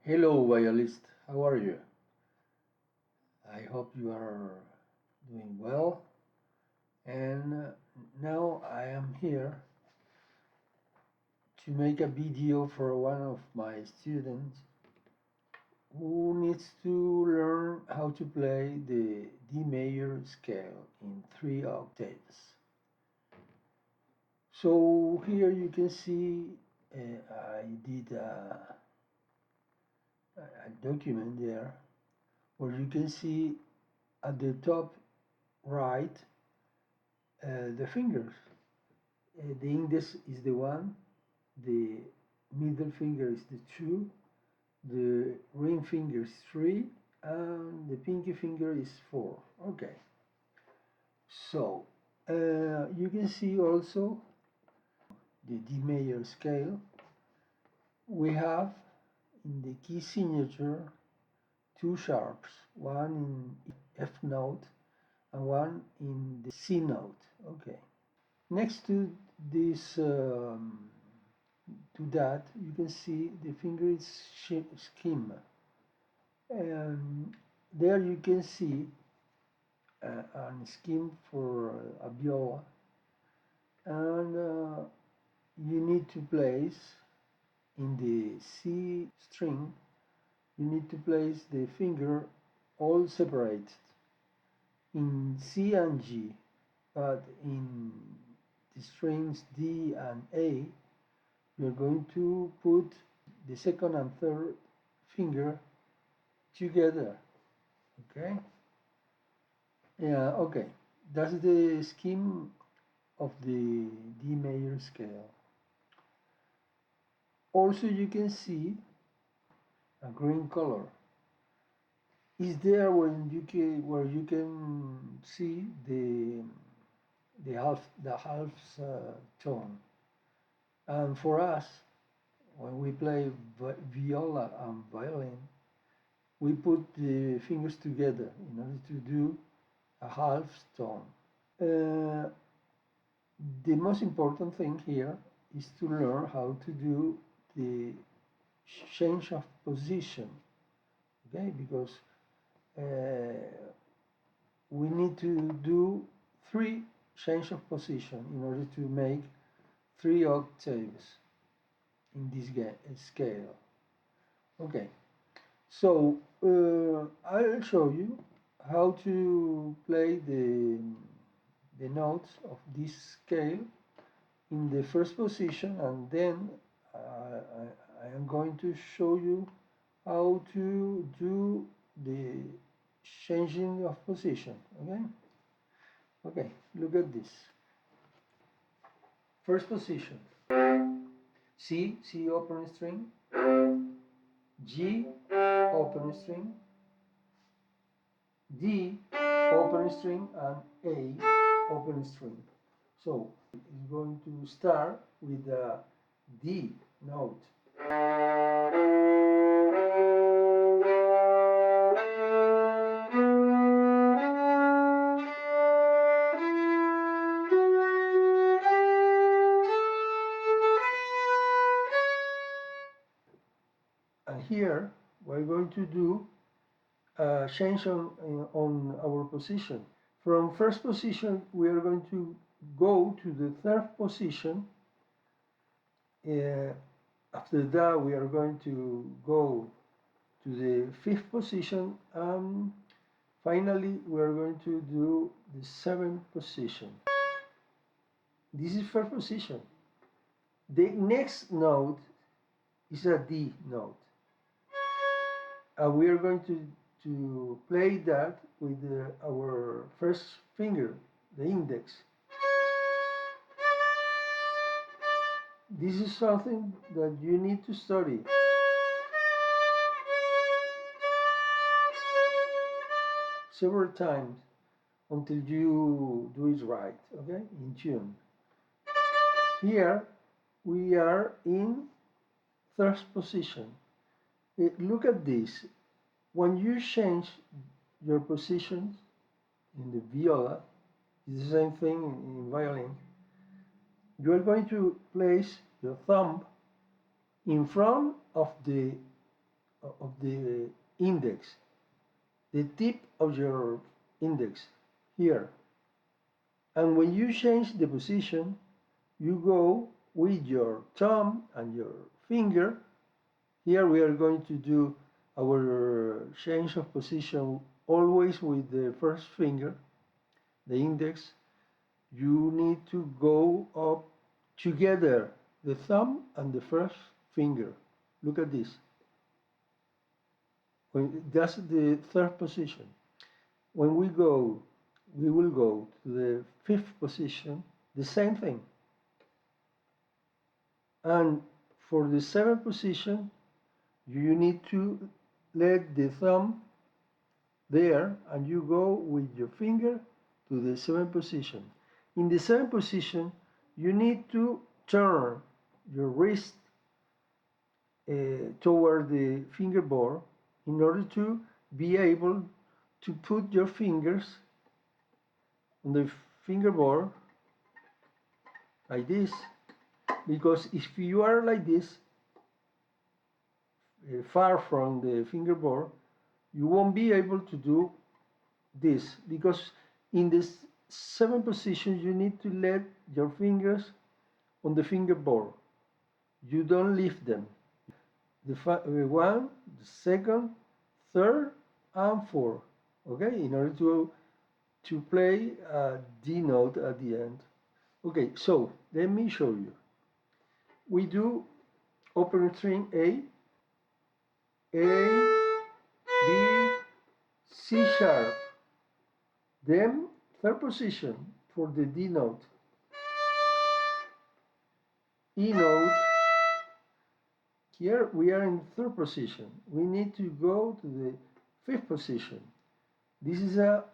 Hello, violist. How are you? I hope you are doing well. And now I am here to make a video for one of my students who needs to learn how to play the D major scale in 3 octaves. So here you can see I did a document there where you can see at the top right the fingers. The index is the 1, the middle finger is the 2, the ring finger is 3, and the pinky finger is 4. Okay, so you can see also the D major scale. We have in the key signature 2 sharps, one in F note and one in the C note. Okay. Next to this, to that, you can see the finger scheme. And there you can see a scheme for a viola, and you need to place in the C string. You need to place the finger all separated in C and G, but in the strings D and A, we're going to put the second and third finger together. Okay? Yeah, okay. That's the scheme of the D major scale. Also, you can see a green color. Is there when where you can see the half tone. And for us, when we play viola and violin, we put the fingers together in order to do a half tone. The most important thing here is to learn how to do the change of position, okay? Because we need to do 3 change of position in order to make 3 octaves in this scale. Okay, so I'll show you how to play the notes of this scale in the first position, and then I am going to show you how to do the changing of position. Okay, look at this. First position, C open string, G open string, D open string, and A open string. So it's going to start with the D note. And here we're going to do a change on our position. From first position, we are going to go to the third position. After that, we are going to go to the fifth position, and finally, we are going to do the seventh position. This is first position. The next note is a D note, and we are going to play that with our first finger, the index. This is something that you need to study. Several times until you do it right, okay, in tune. Here we are in third position. Look at this. When you change your positions in the viola, it's the same thing in violin. You are going to place your thumb in front of the of the index, the tip of your index here. And when you change the position, you go with your thumb and your finger. Here we are going to do our change of position always with the first finger, the index. You need to go up together, the thumb and the first finger. Look at this. That's the third position. When we will go to the fifth position, the same thing. And for the seventh position, you need to let the thumb there and you go with your finger to the seventh position. In the seventh position, you need to turn your wrist toward the fingerboard in order to be able to put your fingers on the fingerboard like this, because if you are like this, far from the fingerboard, you won't be able to do this, because in this seventh position you need to let your fingers on the fingerboard. You don't lift them. The one, the second, third, and fourth. Okay, in order to play a D note at the end. Okay, so let me show you. We do open string A, B, C sharp. Then third position for the D note, E note. Here we are in third position. We need to go to the fifth position. This is a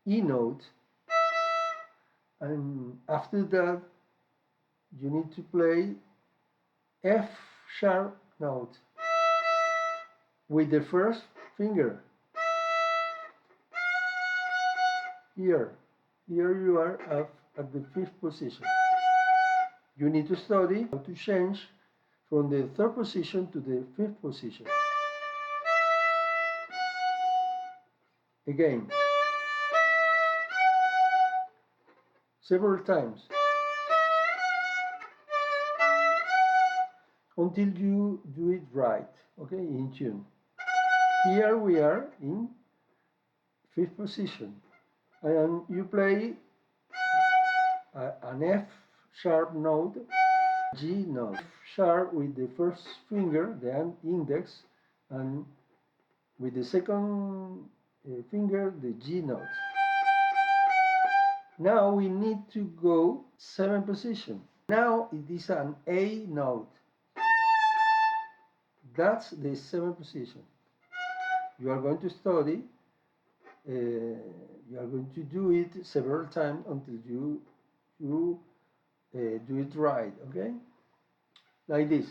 E note, and after that you need to play F sharp note with the first finger. Here you are at the fifth position. You need to study how to change from the third position to the fifth position. Again, several times, until you do it right, okay, in tune. Here we are in fifth position, and you play an F sharp note, G note, F sharp with the first finger, the index, and with the second finger, the G note. Now we need to go seventh position. Now it is an A note. That's the seventh position. You are going to study, you are going to do it several times until you do it right, okay? Like this.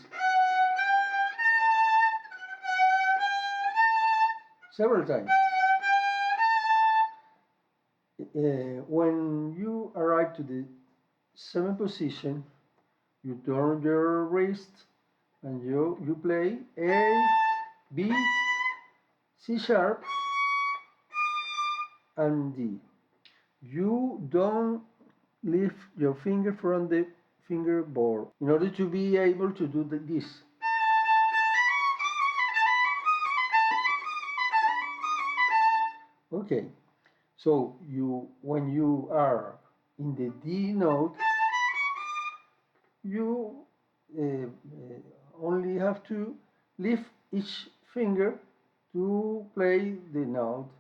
Several times. When you arrive to the seventh position, you turn your wrist and you play A, B, C sharp, and D. You don't lift your finger from the fingerboard in order to be able to do this. Okay, so when you are in the D note, you only have to lift each finger to play the note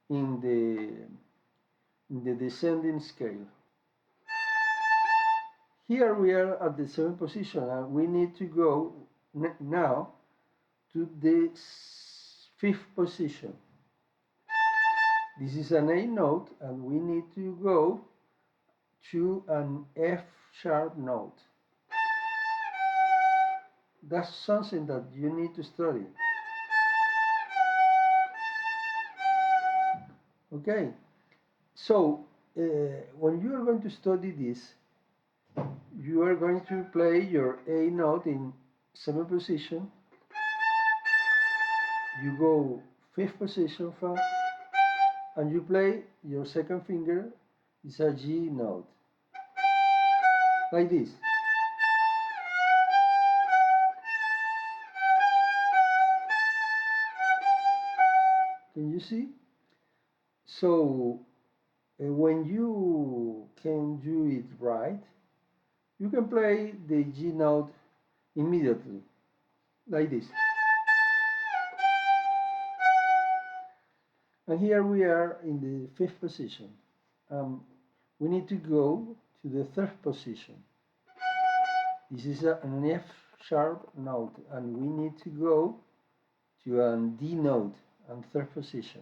in the descending scale. Here we are at the seventh position, and we need to go now to the fifth position. This is an A note, and we need to go to an F sharp note. That's something that you need to study. Okay, so when you are going to study this, you are going to play your A note in seventh position, you go fifth position fa, and you play your second finger is a G note, like this. Can you see? So when you can do it right, you can play the G note immediately, like this. And here we are in the fifth position. We need to go to the third position. This is an F sharp note, and we need to go to a D note and third position.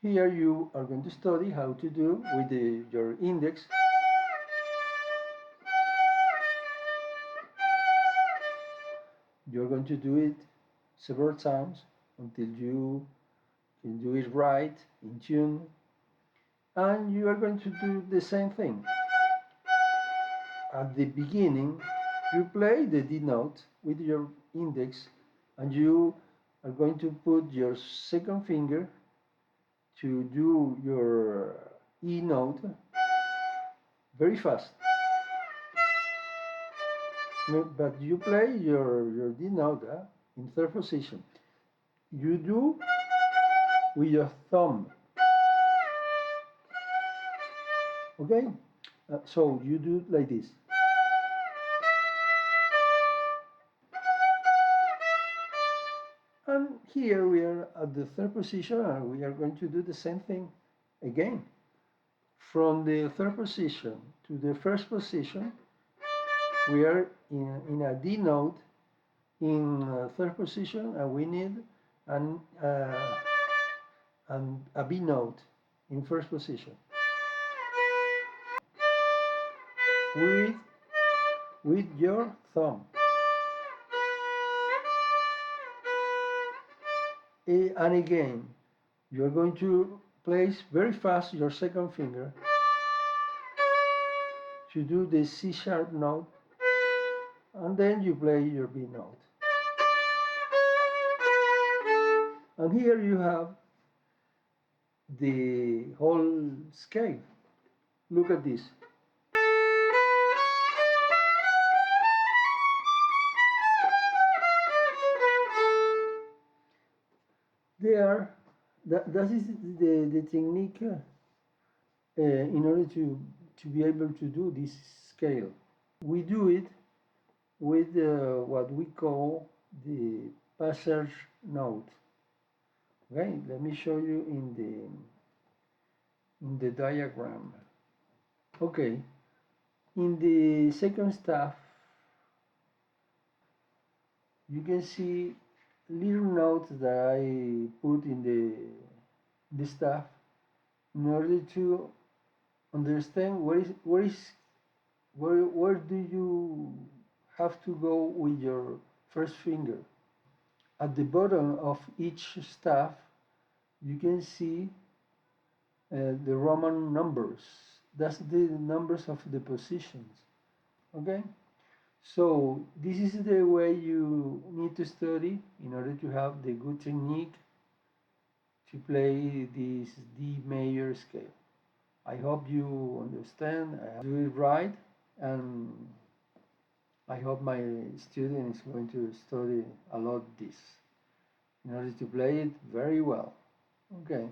Here you are going to study how to do with your index. You're going to do it several times until you can do it right, in tune, and you are going to do the same thing. At the beginning, you play the D note with your index, and you are going to put your second finger to do your E note very fast. But you play your D note in third position. You do with your thumb. Okay? So you do like this. And here we are at the third position, and we are going to do the same thing again. From the third position to the first position, we are in a D note in third position, and we need an, a B note in first position. With, with your thumb. And again, you're going to place very fast your second finger to do the C sharp note, and then you play your B note. And here you have the whole scale. Look at this. That is the technique in order to be able to do this scale. We do it with what we call the passage note. Okay, let me show you in the diagram. Okay, in the second staff, you can see little notes that I put in the staff in order to understand where do you have to go with your first finger. At the bottom of each staff, you can see the Roman numbers. That's the numbers of the positions. Okay? So this is the way you need to study in order to have the good technique to play this D major scale. I hope you understand, I do it right, and I hope my student is going to study a lot this in order to play it very well. Okay,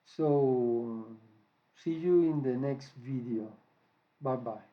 so see you in the next video. Bye bye.